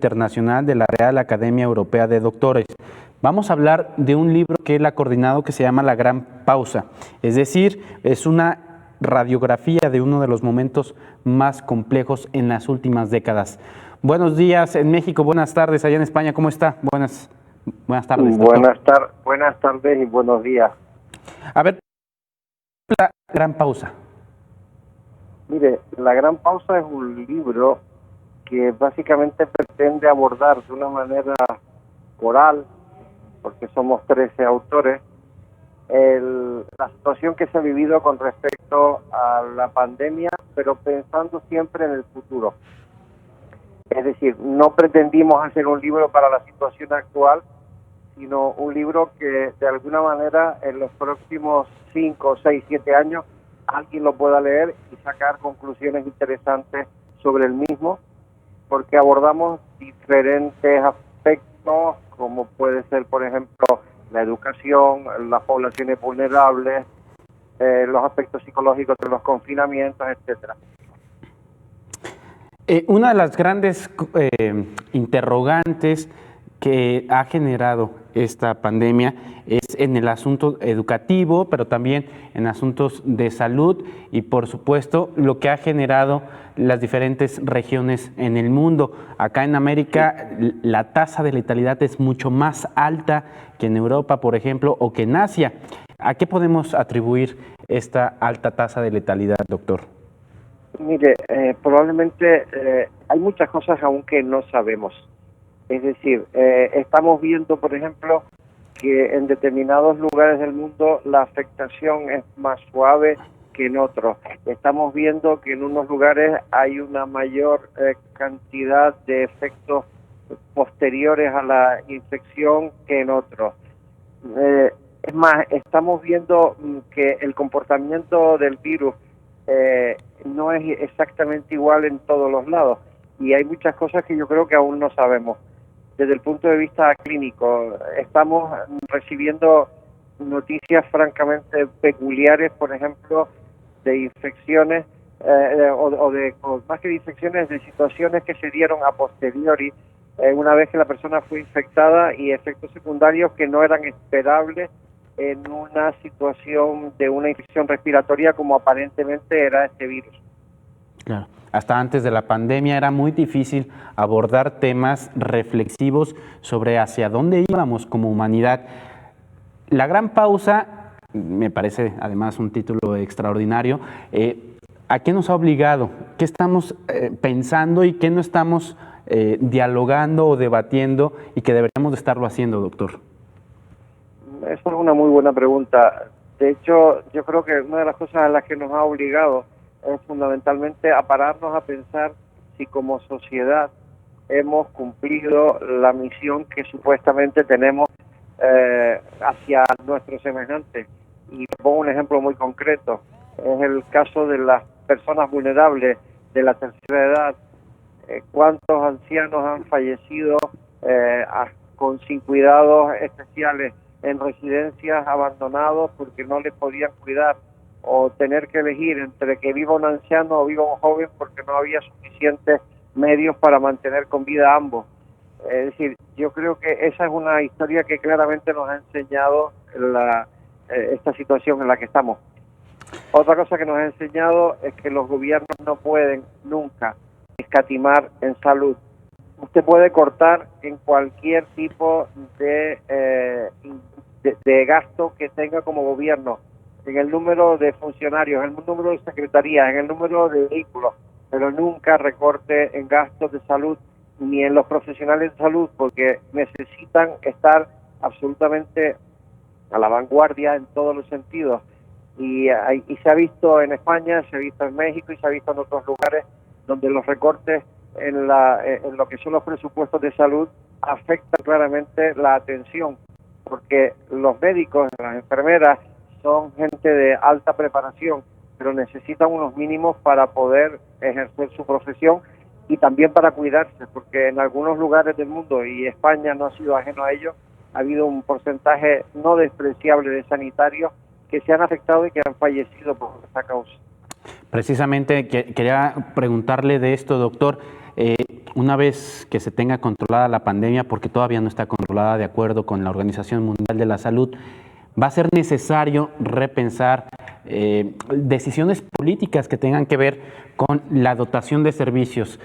Internacional de la Real Academia Europea de Doctores. Vamos a hablar de un libro que él ha coordinado que se llama La Gran Pausa. Es decir, es una radiografía de uno de los momentos más complejos en las últimas décadas. Buenos días en México, buenas tardes allá en España. ¿Cómo está? Buenas tardes, doctor. Buenas tardes y buenos días. A ver, La Gran Pausa. Mire, La Gran Pausa es un libro que básicamente pretende abordar de una manera oral, porque somos 13 autores, la situación que se ha vivido con respecto a la pandemia, pero pensando siempre en el futuro. Es decir, no pretendimos hacer un libro para la situación actual, sino un libro que de alguna manera en los próximos 5, 6, 7 años alguien lo pueda leer y sacar conclusiones interesantes sobre el mismo, porque abordamos diferentes aspectos, como puede ser, por ejemplo, la educación, las poblaciones vulnerables, los aspectos psicológicos de los confinamientos, etcétera. Una de las grandes interrogantes que ha generado esta pandemia es en el asunto educativo, pero también en asuntos de salud y, por supuesto, lo que ha generado las diferentes regiones en el mundo. Acá en América la tasa de letalidad es mucho más alta que en Europa, por ejemplo, o que en Asia. ¿A qué podemos atribuir esta alta tasa de letalidad, doctor? Mire, probablemente hay muchas cosas aún que no sabemos. Es decir, estamos viendo, por ejemplo, que en determinados lugares del mundo la afectación es más suave que en otros. Estamos viendo que en unos lugares hay una mayor cantidad de efectos posteriores a la infección que en otros. Es más, estamos viendo que el comportamiento del virus no es exactamente igual en todos los lados y hay muchas cosas que yo creo que aún no sabemos. Desde el punto de vista clínico, estamos recibiendo noticias francamente peculiares, por ejemplo, de infecciones, o más que de infecciones, de situaciones que se dieron a posteriori, una vez que la persona fue infectada, y efectos secundarios que no eran esperables en una situación de una infección respiratoria como aparentemente era este virus. Claro. Hasta antes de la pandemia era muy difícil abordar temas reflexivos sobre hacia dónde íbamos como humanidad. La Gran Pausa, me parece además un título extraordinario. ¿A qué nos ha obligado? ¿Qué estamos pensando y qué no estamos dialogando o debatiendo y que deberíamos de estarlo haciendo, doctor? Esa es una muy buena pregunta. De hecho, yo creo que una de las cosas a las que nos ha obligado es fundamentalmente a pararnos a pensar si como sociedad hemos cumplido la misión que supuestamente tenemos hacia nuestros semejantes. Y pongo un ejemplo muy concreto. Es el caso de las personas vulnerables de la tercera edad. ¿Cuántos ancianos han fallecido sin cuidados especiales en residencias abandonados porque no les podían cuidar? O tener que elegir entre que viva un anciano o viva un joven porque no había suficientes medios para mantener con vida a ambos. Es decir, yo creo que esa es una historia que claramente nos ha enseñado esta situación en la que estamos. Otra cosa que nos ha enseñado es que los gobiernos no pueden nunca escatimar en salud. Usted puede cortar en cualquier tipo de gasto que tenga como gobierno, en el número de funcionarios, en el número de secretarías, en el número de vehículos, pero nunca recorte en gastos de salud ni en los profesionales de salud, porque necesitan estar absolutamente a la vanguardia en todos los sentidos. Y se ha visto en España, se ha visto en México y se ha visto en otros lugares donde los recortes en lo que son los presupuestos de salud afectan claramente la atención, porque los médicos, las enfermeras, son gente de alta preparación, pero necesitan unos mínimos para poder ejercer su profesión y también para cuidarse, porque en algunos lugares del mundo, y España no ha sido ajeno a ello, ha habido un porcentaje no despreciable de sanitarios que se han afectado y que han fallecido por esta causa. Precisamente quería preguntarle de esto, doctor. una vez que se tenga controlada la pandemia, porque todavía no está controlada de acuerdo con la Organización Mundial de la Salud, va a ser necesario repensar decisiones políticas que tengan que ver con la dotación de servicios.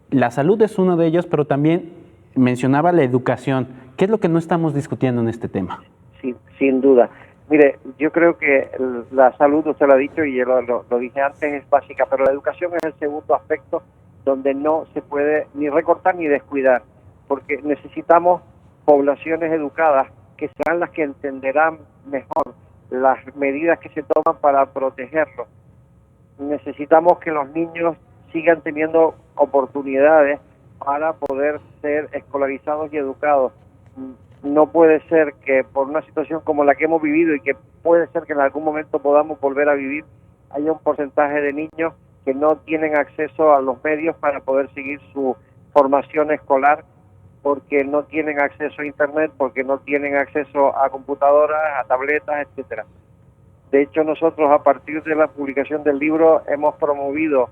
La salud es uno de ellos, pero también mencionaba la educación. ¿Qué es lo que no estamos discutiendo en este tema? Sí, sin duda. Mire, yo creo que la salud, usted lo ha dicho y yo lo dije antes, es básica, pero la educación es el segundo aspecto donde no se puede ni recortar ni descuidar, porque necesitamos poblaciones educadas que serán las que entenderán mejor las medidas que se toman para protegerlos. Necesitamos que los niños sigan teniendo oportunidades para poder ser escolarizados y educados. No puede ser que por una situación como la que hemos vivido y que puede ser que en algún momento podamos volver a vivir, haya un porcentaje de niños que no tienen acceso a los medios para poder seguir su formación escolar, porque no tienen acceso a internet, porque no tienen acceso a computadoras, a tabletas, etcétera. De hecho, nosotros a partir de la publicación del libro hemos promovido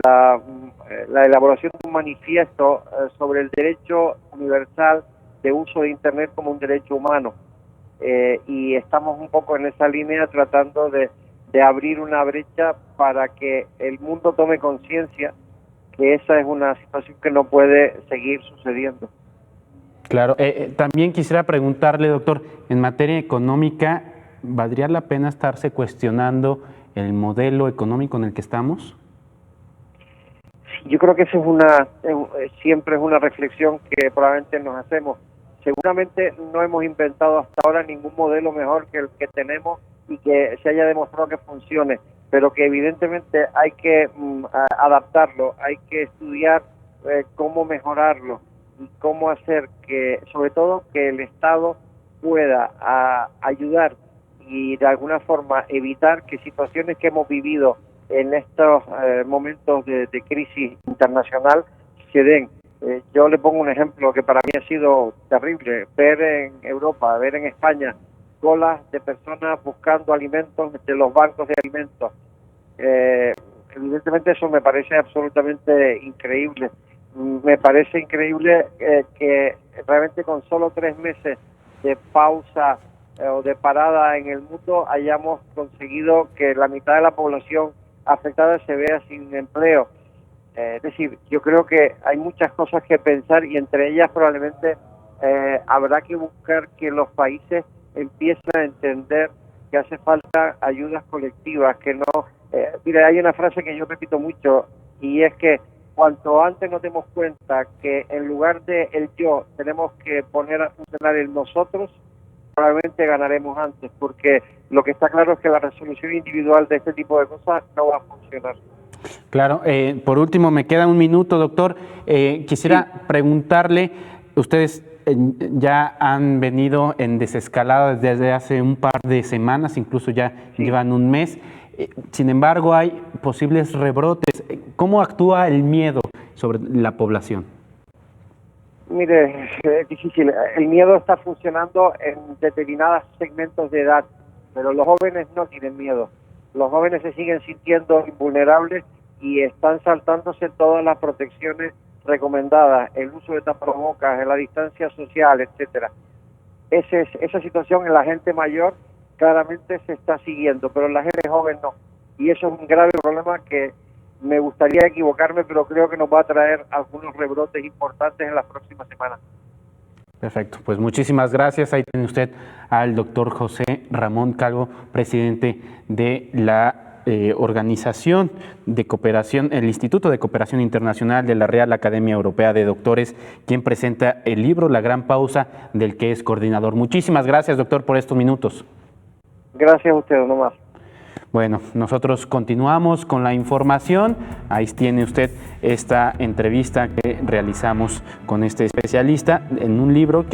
la elaboración de un manifiesto sobre el derecho universal de uso de internet como un derecho humano, y estamos un poco en esa línea tratando de abrir una brecha para que el mundo tome conciencia que esa es una situación que no puede seguir sucediendo. Claro, también quisiera preguntarle, doctor, en materia económica, ¿valdría la pena estarse cuestionando el modelo económico en el que estamos? Yo creo que esa siempre es una reflexión que probablemente nos hacemos. Seguramente no hemos inventado hasta ahora ningún modelo mejor que el que tenemos y que se haya demostrado que funcione, pero que evidentemente hay que adaptarlo, hay que estudiar cómo mejorarlo y cómo hacer que, sobre todo, que el Estado pueda ayudar y de alguna forma evitar que situaciones que hemos vivido en estos momentos de crisis internacional se den. Yo le pongo un ejemplo que para mí ha sido terrible: ver en Europa, ver en España colas de personas buscando alimentos de los bancos de alimentos. Evidentemente eso me parece absolutamente increíble. Me parece increíble que realmente con solo 3 meses de pausa o de parada en el mundo hayamos conseguido que la mitad de la población afectada se vea sin empleo. Es decir, yo creo que hay muchas cosas que pensar y entre ellas probablemente habrá que buscar que los países empiecen a entender que hace falta ayudas colectivas, que no... mira, hay una frase que yo repito mucho y es que cuanto antes nos demos cuenta que en lugar de el yo tenemos que poner a funcionar el nosotros, probablemente ganaremos antes, porque lo que está claro es que la resolución individual de este tipo de cosas no va a funcionar. Claro, por último, me queda un minuto, doctor. Quisiera preguntarle, ustedes ya han venido en desescalada desde hace un par de semanas, incluso ya llevan un mes. Sin embargo, hay posibles rebrotes. ¿Cómo actúa el miedo sobre la población? Mire, es difícil. El miedo está funcionando en determinados segmentos de edad, pero los jóvenes no tienen miedo. Los jóvenes se siguen sintiendo invulnerables y están saltándose todas las protecciones recomendadas, el uso de tapabocas, la distancia social, etcétera. Esa situación en la gente mayor claramente se está siguiendo, pero en la gente joven no. Y eso es un grave problema que me gustaría equivocarme, pero creo que nos va a traer algunos rebrotes importantes en las próximas semanas. Perfecto, pues muchísimas gracias. Ahí tiene usted al doctor José Ramón Calvo, presidente de la Organización de Cooperación, el Instituto de Cooperación Internacional de la Real Academia Europea de Doctores, quien presenta el libro La Gran Pausa, del que es coordinador. Muchísimas gracias, doctor, por estos minutos. Gracias a usted, nomás. Bueno, nosotros continuamos con la información. Ahí tiene usted esta entrevista que realizamos con este especialista en un libro que